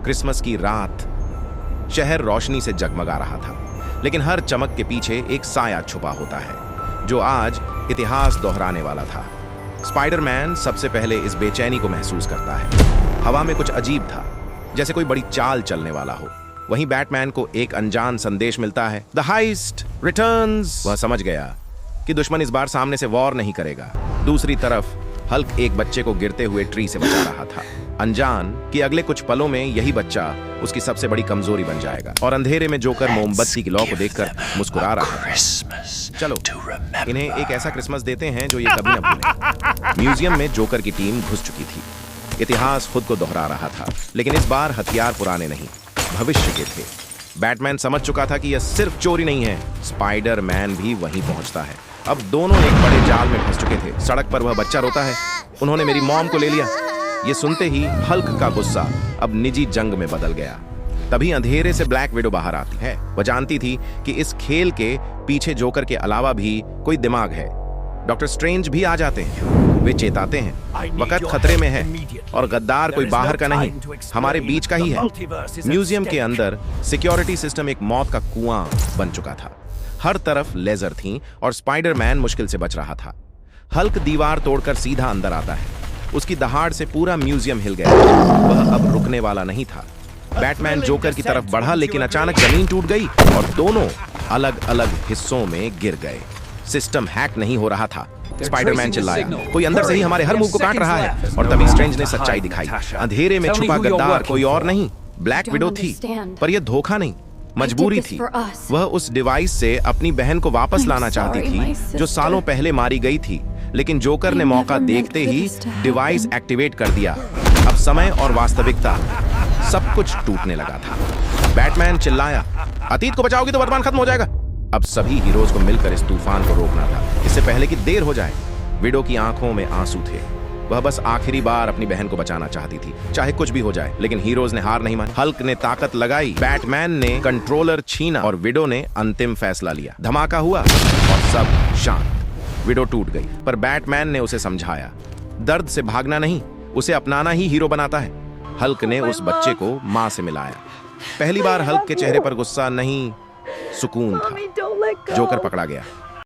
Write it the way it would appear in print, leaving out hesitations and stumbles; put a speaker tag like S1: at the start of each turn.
S1: Christmas की रात। शहर रोशनी से जगमगा रहा था, लेकिन हर चमक के पीछे एक साया छुपा होता है जो आज इतिहास दोहराने वाला था। स्पाइडरमैन सबसे पहले इस बेचैनी को महसूस करता है। हवा में कुछ अजीब था, जैसे कोई बड़ी चाल चलने वाला हो। वहीं बैटमैन को एक अनजान संदेश मिलता है, द हाइस्ट रिटर्न्स। वह समझ गया कि दुश्मन इस बार सामने से वॉर नहीं करेगा। दूसरी तरफ हल्क एक बच्चे को गिरते हुए ट्री से बचा रहा था, अनजान कि अगले कुछ पलों में यही बच्चा उसकी सबसे बड़ी कमजोरी बन जाएगा। और अंधेरे में जोकर मोमबत्ती की लौ को देखकर मुस्कुरा रहा था। चलो इन्हें एक ऐसा क्रिसमस देते हैं जो ये कभी न भूलें। म्यूजियम में जोकर की टीम घुस चुकी थी। इतिहास खुद को दोहरा रहा था, लेकिन इस बार हथियार पुराने नहीं, भविष्य के थे। बैटमैन समझ चुका था कि यह सिर्फ चोरी नहीं है, स्पाइडरमैन भी वहीं पहुंचता है। अब दोनों एक बड़े जाल में फंस चुके थे। सड़क पर वह बच्चा रोता है, उन्होंने मेरी मॉम को ले लिया। ये सुनते ही हल्क का गुस्सा अब निजी जंग में बदल गया। तभी अंधेरे से ब्लैक विडो बाहर आती है। वह जानती थी कि इस खेल के पीछे जोकर के अलावा भी कोई दिमाग है। डॉक्टर स्ट्रेंज भी आ जाते हैं। वे चेताते हैं, वक्त खतरे में है और गद्दार कोई बाहर का नहीं, हमारे बीच का ही है। म्यूजियम के अंदर सिक्योरिटी सिस्टम एक मौत का कुआं बन चुका था। हर तरफ लेजर थीं और स्पाइडरमैन मुश्किल से बच रहा था। हल्क दीवार तोड़कर सीधा अंदर आता है। उसकी दहाड़ से पूरा म्यूजियम हिल गया। वह अब रुकने वाला नहीं था। बैटमैन जोकर की तरफ बढ़ा, लेकिन अचानक जमीन टूट गई और दोनों अलग अलग हिस्सों में गिर गए। सिस्टम हैक नहीं हो रहा था। स्पाइडरमैन चिल्लाया, कोई अंदर से ही हमारे हर मूव को काट रहा है। और तभी स्ट्रेंज ने सच्चाई दिखाई। अंधेरे में छुपा गद्दार कोई और नहीं, ब्लैक विडो थी। पर यह धोखा नहीं, मजबूरी थी। वह उस डिवाइस से अपनी बहन को वापस लाना चाहती थी, जो सालों पहले मारी गई थी। लेकिन जोकर ने मौका देखते ही डिवाइस एक्टिवेट कर दिया। अब समय और वास्तविकता सब कुछ टूटने लगा था। बैटमैन चिल्लाया, अतीत को बचाओगी तो वर्तमान खत्म हो जाएगा। अब सभी हीरोज को मिलकर इस तूफान को रोकना था, इससे पहले कि देर हो जाए। विडो की आंखों में आंसू थे। वह बस आखिरी बार अपनी बहन को बचाना चाहती थी, चाहे कुछ भी हो जाए। लेकिन हीरोज ने हार नहीं मानी। हल्क ने ताकत लगाई, बैटमैन ने कंट्रोलर छीना और विडो ने अंतिम फैसला लिया। धमाका हुआ और सब शांत। विडो टूट गई, पर बैटमैन ने उसे समझाया, दर्द से भागना नहीं, उसे अपनाना ही हीरो बनाता है। हल्क ने उस बच्चे को मां से मिलाया। पहली बार हल्क के चेहरे पर गुस्सा नहीं, सुकून था। जोकर पकड़ा गया,